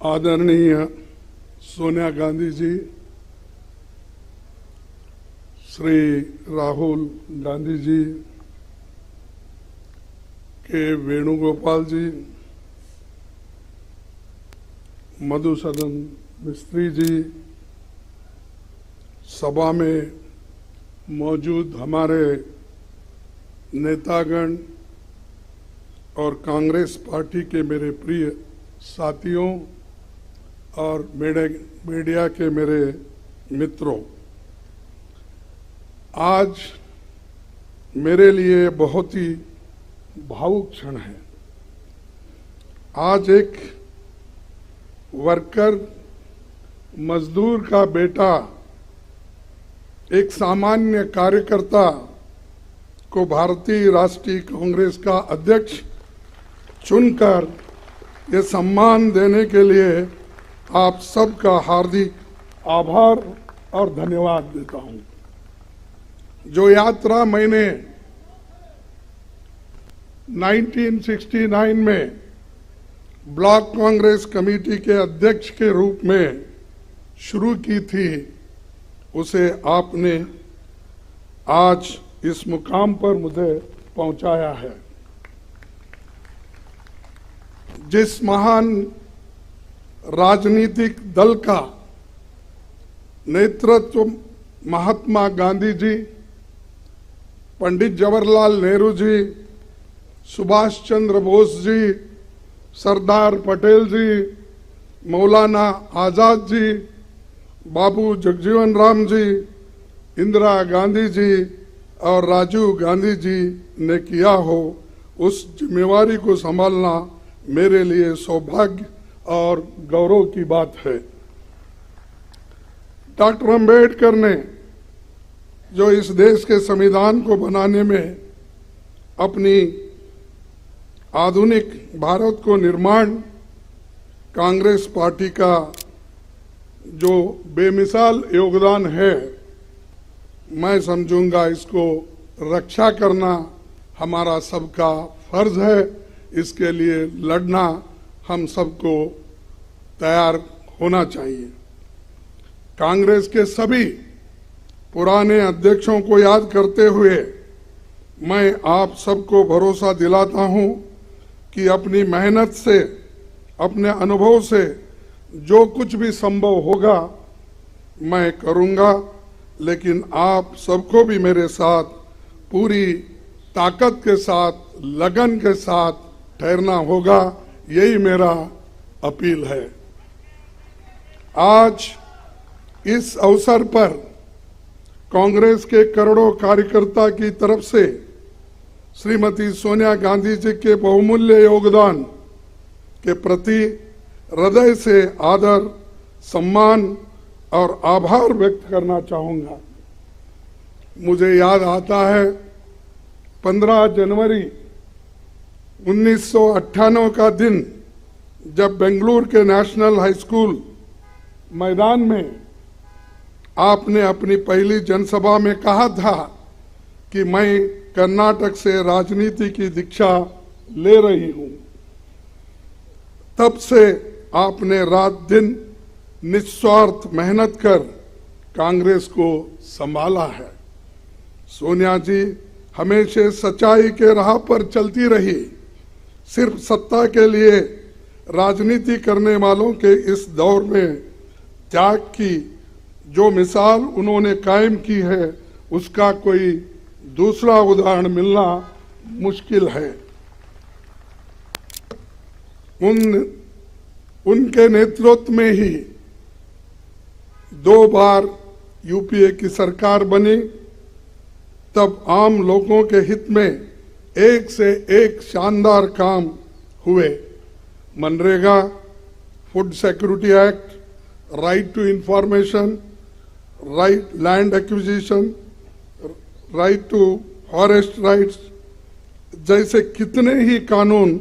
आदरणीय सोनिया गांधी जी, श्री राहुल गांधी जी, के वेणुगोपाल जी, मधुसूदन मिस्त्री जी, सभा में मौजूद हमारे नेतागण और कांग्रेस पार्टी के मेरे प्रिय साथियों और मीडिया के मेरे मित्रों, आज मेरे लिए बहुत ही भावुक क्षण है। आज एक वर्कर, मजदूर का बेटा, एक सामान्य कार्यकर्ता को भारतीय राष्ट्रीय कांग्रेस का अध्यक्ष चुनकर ये सम्मान देने के लिए आप सबका हार्दिक आभार और धन्यवाद देता हूं। जो यात्रा मैंने 1969 में ब्लॉक कांग्रेस कमेटी के अध्यक्ष के रूप में शुरू की थी, उसे आपने आज इस मुकाम पर मुझे पहुंचाया है। जिस महान राजनीतिक दल का नेतृत्व महात्मा गांधी जी, पंडित जवाहरलाल नेहरू जी, सुभाष चंद्र बोस जी, सरदार पटेल जी, मौलाना आजाद जी, बाबू जगजीवन राम जी, इंदिरा गांधी जी और राजीव गांधी जी ने किया हो, उस जिम्मेवारी को संभालना मेरे लिए सौभाग्य और गौरव की बात है। डॉक्टर अंबेडकर ने जो इस देश के संविधान को बनाने में अपनी आधुनिक भारत को निर्माण, कांग्रेस पार्टी का जो बेमिसाल योगदान है, मैं समझूंगा इसको रक्षा करना हमारा सबका फर्ज है। इसके लिए लड़ना हम सबको तैयार होना चाहिए। कांग्रेस के सभी पुराने अध्यक्षों को याद करते हुए मैं आप सबको भरोसा दिलाता हूं कि अपनी मेहनत से, अपने अनुभव से जो कुछ भी संभव होगा मैं करूंगा, लेकिन आप सबको भी मेरे साथ पूरी ताकत के साथ, लगन के साथ ठहरना होगा। यही मेरा अपील है। आज इस अवसर पर कांग्रेस के करोड़ों कार्यकर्ता की तरफ से श्रीमती सोनिया गांधी जी के बहुमूल्य योगदान के प्रति हृदय से आदर, सम्मान और आभार व्यक्त करना चाहूंगा। मुझे याद आता है 15 जनवरी 1998 का दिन, जब बेंगलुरु के नेशनल हाई स्कूल मैदान में आपने अपनी पहली जनसभा में कहा था कि मैं कर्नाटक से राजनीति की दीक्षा ले रही हूं। तब से आपने रात दिन निस्वार्थ मेहनत कर कांग्रेस को संभाला है। सोनिया जी हमेशा सच्चाई के राह पर चलती रही। सिर्फ सत्ता के लिए राजनीति करने वालों के इस दौर में त्याग की जो मिसाल उन्होंने कायम की है, उसका कोई दूसरा उदाहरण मिलना मुश्किल है। उनके नेतृत्व में ही 2 बार यूपीए की सरकार बनी। तब आम लोगों के हित में एक से एक शानदार काम हुए। MNREGA, food security act, right to information, right land acquisition, right to forest rights जैसे कितने ही कानून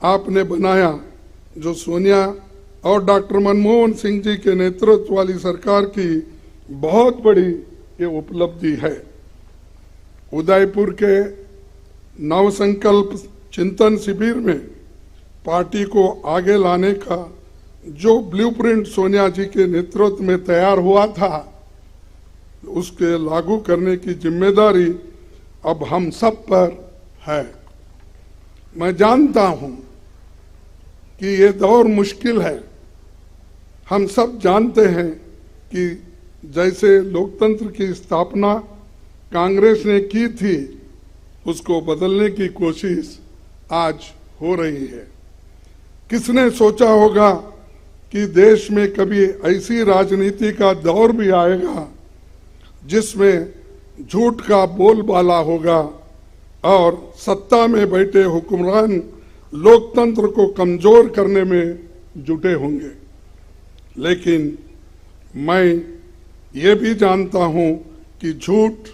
आपने बनाया, जो सोनिया और डॉक्टर मनमोहन सिंह जी के नेतृत्व वाली सरकार की बहुत बड़ी ये उपलब्धि है। उदयपुर के नवसंकल्प चिंतन शिविर में पार्टी को आगे लाने का जो ब्लूप्रिंट सोनिया जी के नेतृत्व में तैयार हुआ था, उसके लागू करने की जिम्मेदारी अब हम सब पर है। मैं जानता हूं कि ये दौर मुश्किल है। हम सब जानते हैं कि जैसे लोकतंत्र की स्थापना कांग्रेस ने की थी, उसको बदलने की कोशिश आज हो रही है। किसने सोचा होगा कि देश में कभी ऐसी राजनीति का दौर भी आएगा जिसमें झूठ का बोलबाला होगा और सत्ता में बैठे हुक्मरान लोकतंत्र को कमजोर करने में जुटे होंगे। लेकिन मैं ये भी जानता हूं कि झूठ,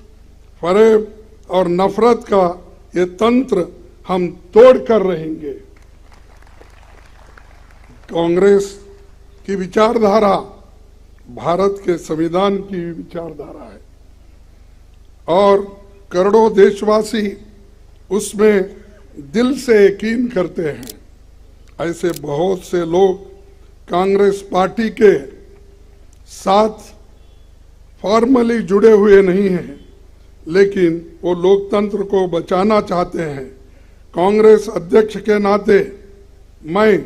फरेब और नफरत का ये तंत्र हम तोड़ कर रहेंगे। कांग्रेस की विचारधारा भारत के संविधान की विचारधारा है और करोड़ों देशवासी उसमें दिल से यकीन करते हैं। ऐसे बहुत से लोग कांग्रेस पार्टी के साथ फॉर्मली जुड़े हुए नहीं हैं, लेकिन वो लोकतंत्र को बचाना चाहते हैं। कांग्रेस अध्यक्ष के नाते मैं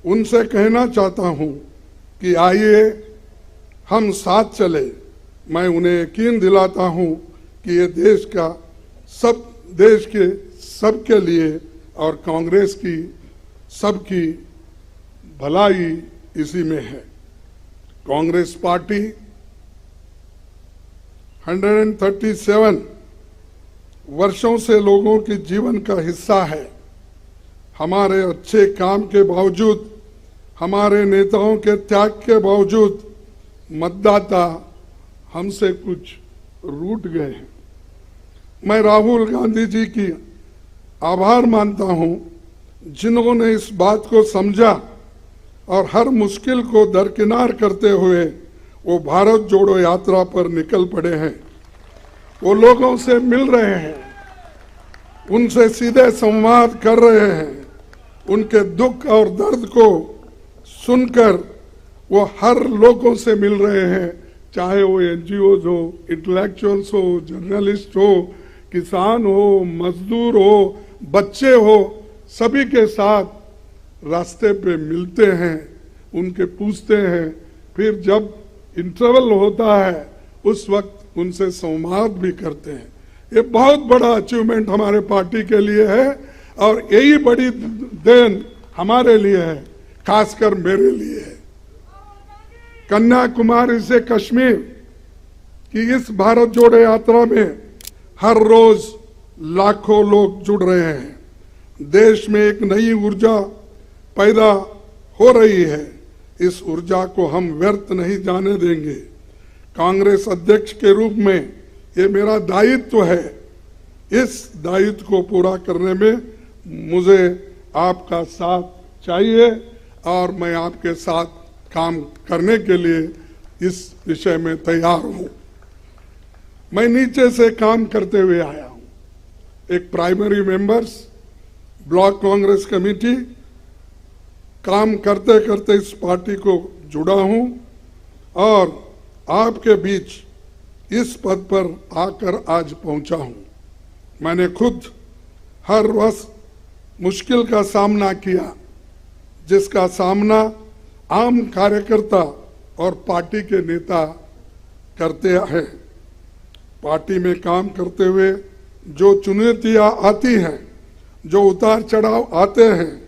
उनसे कहना चाहता हूं कि आइए हम साथ चले। मैं उन्हें यकीन दिलाता हूं कि ये देश के सबके लिए और कांग्रेस की सबकी भलाई इसी में है। कांग्रेस पार्टी 137 वर्षों से लोगों के जीवन का हिस्सा है। हमारे अच्छे काम के बावजूद, हमारे नेताओं के त्याग के बावजूद मतदाता हमसे कुछ रूठ गए हैं। मैं राहुल गांधी जी की आभार मानता हूं, जिन्होंने इस बात को समझा और हर मुश्किल को दरकिनार करते हुए वो भारत जोड़ो यात्रा पर निकल पड़े हैं। वो लोगों से मिल रहे हैं, उनसे सीधे संवाद कर रहे हैं, उनके दुख और दर्द को सुनकर वो हर लोगों से मिल रहे हैं, चाहे वो एनजीओज हो, इंटेलेक्चुअल्स हो, जर्नलिस्ट हो, किसान हो, मजदूर हो, बच्चे हो, सभी के साथ रास्ते पे मिलते हैं, उनके पूछते हैं। फिर जब इंटरवल होता है उस वक्त उनसे संवाद भी करते हैं। ये बहुत बड़ा अचीवमेंट हमारे पार्टी के लिए है और यही बड़ी देन हमारे लिए है, खासकर मेरे लिए है। कन्याकुमारी से कश्मीर की इस भारत जोड़ो यात्रा में हर रोज लाखों लोग जुड़ रहे हैं। देश में एक नई ऊर्जा पैदा हो रही है। इस ऊर्जा को हम व्यर्थ नहीं जाने देंगे। कांग्रेस अध्यक्ष के रूप में ये मेरा दायित्व है। इस दायित्व को पूरा करने में मुझे आपका साथ चाहिए और मैं आपके साथ काम करने के लिए इस विषय में तैयार हूं। मैं नीचे से काम करते हुए आया हूं। एक primary members, block Congress committee, काम करते करते इस पार्टी को जुड़ा हूं और आपके बीच इस पद पर आकर आज पहुंचा हूं। मैंने खुद हर वर्ष मुश्किल का सामना किया, जिसका सामना आम कार्यकर्ता और पार्टी के नेता करते हैं। पार्टी में काम करते हुए जो चुनौतियां आती हैं, जो उतार चढ़ाव आते हैं,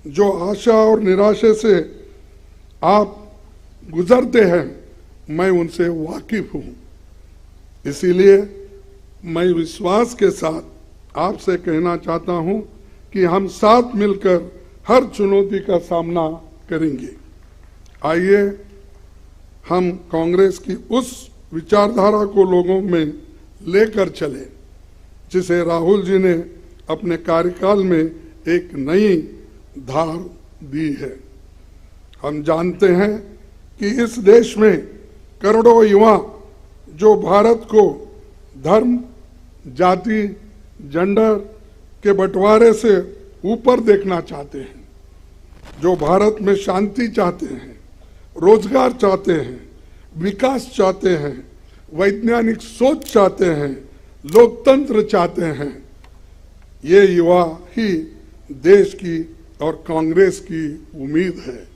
जो आशा और निराशा से आप गुजरते हैं, मैं उनसे वाकिफ हूं। इसीलिए मैं विश्वास के साथ आपसे कहना चाहता हूं कि हम साथ मिलकर हर चुनौती का सामना करेंगे। आइए हम कांग्रेस की उस विचारधारा को लोगों में लेकर चले जिसे राहुल जी ने अपने कार्यकाल में एक नई धार दी है। हम जानते हैं कि इस देश में करोड़ों युवा जो भारत को धर्म, जाति, जेंडर के बंटवारे से ऊपर देखना चाहते हैं, जो भारत में शांति चाहते हैं, रोजगार चाहते हैं, विकास चाहते हैं, वैज्ञानिक सोच चाहते हैं, लोकतंत्र चाहते हैं, ये युवा ही देश की और कांग्रेस की उम्मीद है।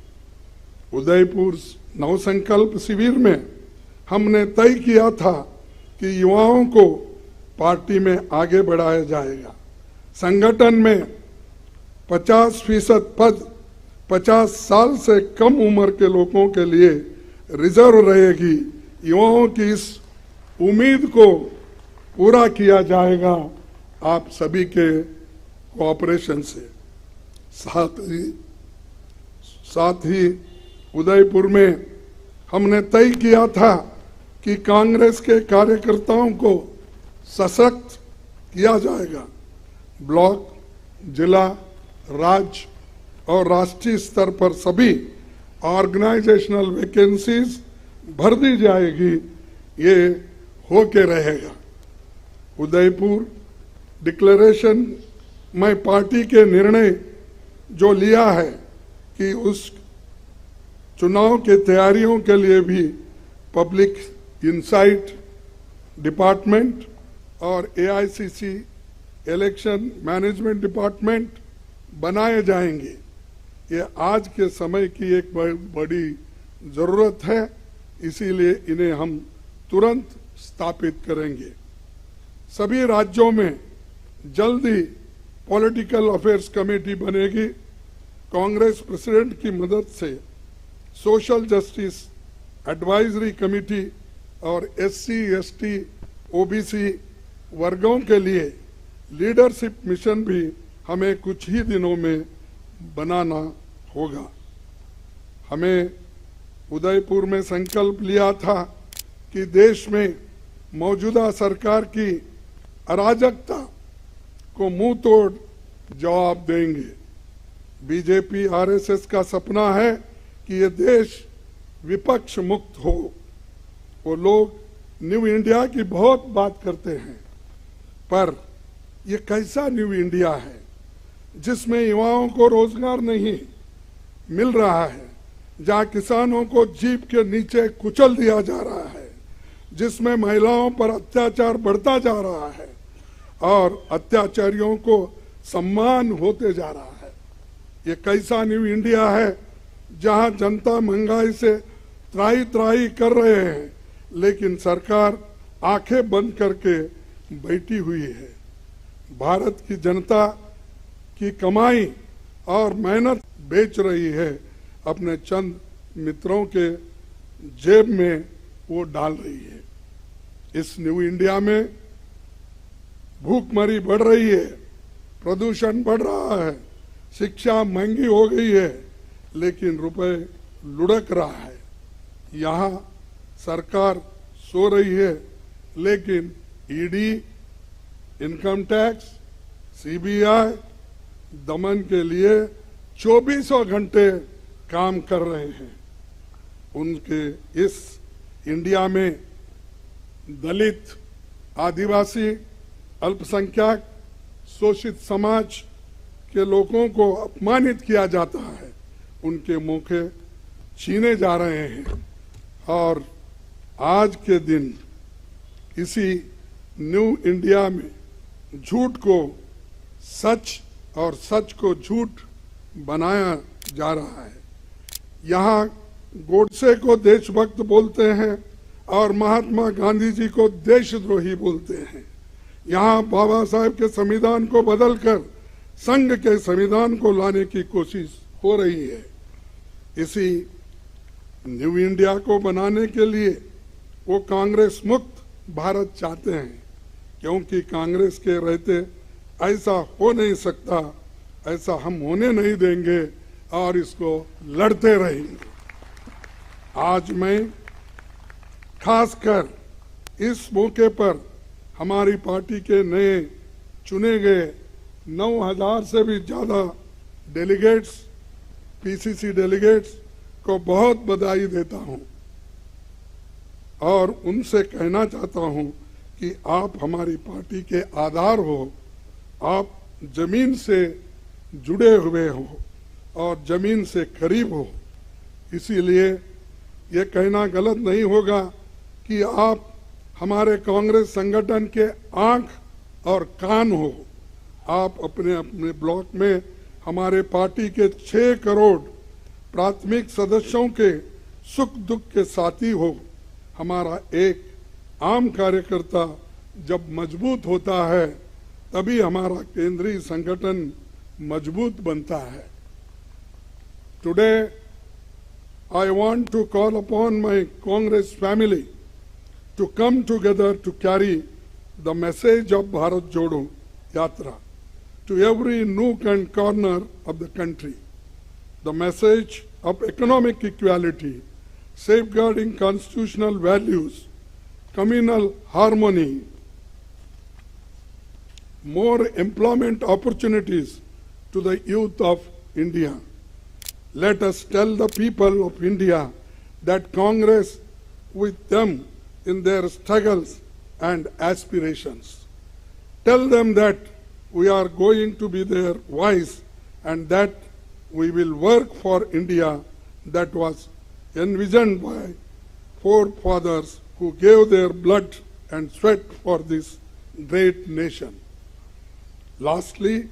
उदयपुर नवसंकल्प शिविर में हमने तय किया था कि युवाओं को पार्टी में आगे बढ़ाया जाएगा। संगठन में 50% पद 50 साल से कम उम्र के लोगों के लिए रिजर्व रहेगी। युवाओं की इस उम्मीद को पूरा किया जाएगा आप सभी के कोऑपरेशन से। साथ ही उदयपुर में हमने तय किया था कि कांग्रेस के कार्यकर्ताओं को सशक्त किया जाएगा। ब्लॉक, जिला, राज्य और राष्ट्रीय स्तर पर सभी ऑर्गेनाइजेशनल वैकेंसीज भर दी जाएगी। ये होके रहेगा। उदयपुर डिक्लेरेशन में पार्टी के निर्णय जो लिया है कि उस चुनाव के तैयारियों के लिए भी पब्लिक इंसाइट डिपार्टमेंट और एआईसीसी इलेक्शन मैनेजमेंट डिपार्टमेंट बनाए जाएंगे। ये आज के समय की एक बड़ी जरूरत है, इसीलिए इन्हें हम तुरंत स्थापित करेंगे। सभी राज्यों में जल्दी पॉलिटिकल अफेयर्स कमेटी बनेगी। कांग्रेस प्रेसिडेंट की मदद से सोशल जस्टिस एडवाइजरी कमेटी और SC, ST, OBC वर्गों के लिए लीडरशिप मिशन भी हमें कुछ ही दिनों में बनाना होगा। हमें उदयपुर में संकल्प लिया था कि देश में मौजूदा सरकार की अराजकता को मुंह तोड़ जवाब देंगे। बीजेपी RSS का सपना है कि ये देश विपक्ष मुक्त हो। वो लोग न्यू इंडिया की बहुत बात करते हैं, पर ये कैसा न्यू इंडिया है जिसमें युवाओं को रोजगार नहीं मिल रहा है, जहां किसानों को जीप के नीचे कुचल दिया जा रहा है, जिसमें महिलाओं पर अत्याचार बढ़ता जा रहा है और अत्याचारियों को सम्मान होते जा रहा है। ये कैसा न्यू इंडिया है जहां जनता महंगाई से त्राही त्राही कर रहे हैं, लेकिन सरकार आंखें बंद करके बैठी हुई है। भारत की जनता की कमाई और मेहनत बेच रही है, अपने चंद मित्रों के जेब में वो डाल रही है। इस न्यू इंडिया में भूखमरी बढ़ रही है, प्रदूषण बढ़ रहा है, शिक्षा महंगी हो गई है, लेकिन रुपए लुढ़क रहा है। यहाँ सरकार सो रही है, लेकिन ईडी, इनकम टैक्स, CBI दमन के लिए 24 घंटे काम कर रहे हैं। उनके इस इंडिया में दलित, आदिवासी, अल्पसंख्यक, शोषित समाज के लोगों को अपमानित किया जाता है, उनके मौके छीने जा रहे हैं। और आज के दिन इसी न्यू इंडिया में झूठ को सच और सच को झूठ बनाया जा रहा है। यहाँ गोडसे को देशभक्त बोलते हैं और महात्मा गांधी जी को देशद्रोही बोलते हैं। यहाँ बाबा साहेब के संविधान को बदलकर संघ के संविधान को लाने की कोशिश हो रही है। इसी न्यू इंडिया को बनाने के लिए वो कांग्रेस मुक्त भारत चाहते हैं, क्योंकि कांग्रेस के रहते ऐसा हो नहीं सकता, ऐसा हम होने नहीं देंगे और इसको लड़ते रहेंगे। आज मैं खासकर इस मौके पर हमारी पार्टी के नए चुने गए 9,000 से भी ज्यादा डेलीगेट्स, PCC डेलीगेट्स को बहुत बधाई देता हूं और उनसे कहना चाहता हूं कि आप हमारी पार्टी के आधार हो, आप जमीन से जुड़े हुए हो और जमीन से करीब हो। इसीलिए ये कहना गलत नहीं होगा कि आप हमारे कांग्रेस संगठन के आंख और कान हो। आप अपने अपने ब्लॉक में हमारे पार्टी के 6 करोड़ प्राथमिक सदस्यों के सुख दुख के साथी हो। हमारा एक आम कार्यकर्ता जब मजबूत होता है तभी हमारा केंद्रीय संगठन मजबूत बनता है। Today I want to call upon my Congress family to come together to carry the message of Bharat Jodo Yatra to every nook and corner of the country. The message of economic equality, safeguarding constitutional values, communal harmony, more employment opportunities to the youth of India. Let us tell the people of India that Congress with them in their struggles and aspirations. Tell them that we are going to be their voice and that we will work for India that was envisioned by forefathers who gave their blood and sweat for this great nation. Lastly,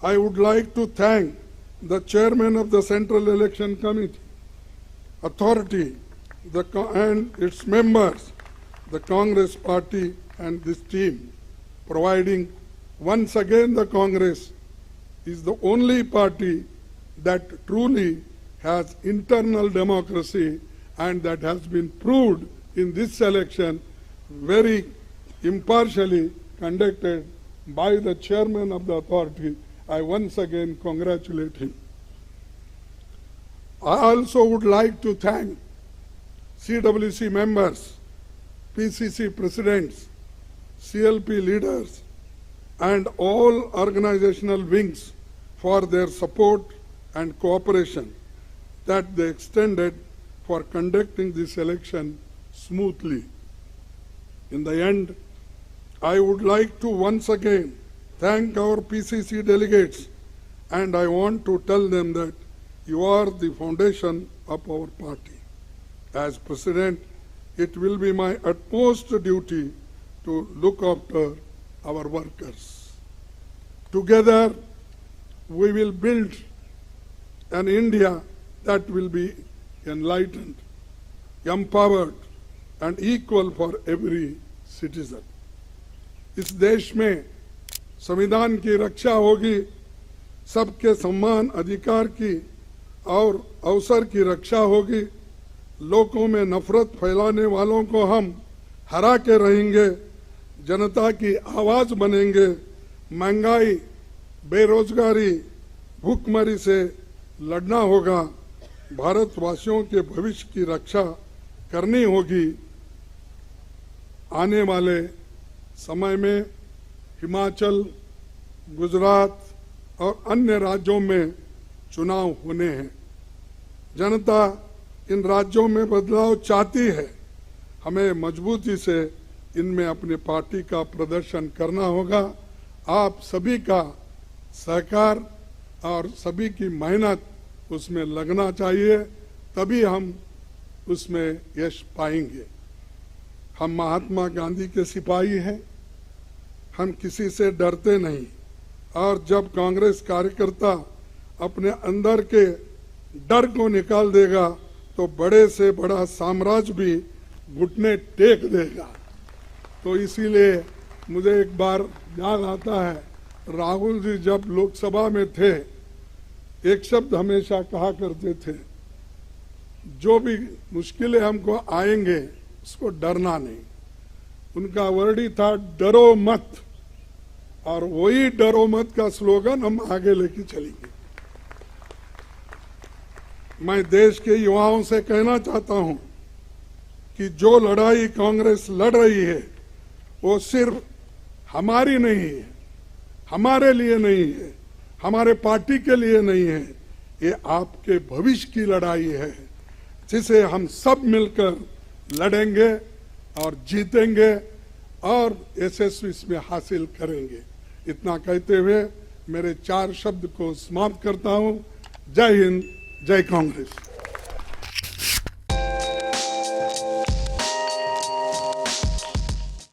I would like to thank the chairman of the Central Election Committee, authority, and its members, the Congress party and this team, providing once again the Congress is the only party that truly has internal democracy and that has been proved in this election very impartially conducted by the chairman of the authority. I once again congratulate him. I also would like to thank CWC members, PCC presidents, CLP leaders, and all organizational wings for their support and cooperation that they extended for conducting this election smoothly. In the end, I would like to once again thank our PCC delegates, and I want to tell them that you are the foundation of our party. As President, it will be my utmost duty to look after our workers. Together, we will build an India that will be enlightened, empowered, and equal for every citizen. इस देश में संविधान की रक्षा होगी, सबके सम्मान अधिकार की और अवसर की रक्षा होगी, लोगों में नफरत फैलाने वालों को हम हरा के रहेंगे, जनता की आवाज बनेंगे, महंगाई, बेरोजगारी, भूखमरी से लड़ना होगा, भारतवासियों के भविष्य की रक्षा करनी होगी। आने वाले समय में हिमाचल, गुजरात और अन्य राज्यों में चुनाव होने हैं। जनता इन राज्यों में बदलाव चाहती है। हमें मजबूती से इनमें अपनी पार्टी का प्रदर्शन करना होगा। आप सभी का सहकार और सभी की मेहनत उसमें लगना चाहिए, तभी हम उसमें यश पाएंगे। हम महात्मा गांधी के सिपाही हैं, हम किसी से डरते नहीं, और जब कांग्रेस कार्यकर्ता अपने अंदर के डर को निकाल देगा तो बड़े से बड़ा साम्राज्य भी घुटने टेक देगा। तो इसीलिए मुझे एक बार याद आता है, राहुल जी जब लोकसभा में थे, एक शब्द हमेशा कहा करते थे, जो भी मुश्किलें हमको आएंगे उसको डरना नहीं। उनका वर्ड ही था डरो मत, और वही डरो मत का स्लोगन हम आगे लेके चलेंगे। मैं देश के युवाओं से कहना चाहता हूं कि जो लड़ाई कांग्रेस लड़ रही है वो सिर्फ हमारी नहीं है, हमारे लिए नहीं है, हमारे पार्टी के लिए नहीं है, ये आपके भविष्य की लड़ाई है, जिसे हम सब मिलकर लड़ेंगे और जीतेंगे और यशस्वी इसमें हासिल करेंगे। इतना कहते हुए मेरे 4 शब्द को समाप्त करता हूं। जय हिंद, जय कांग्रेस।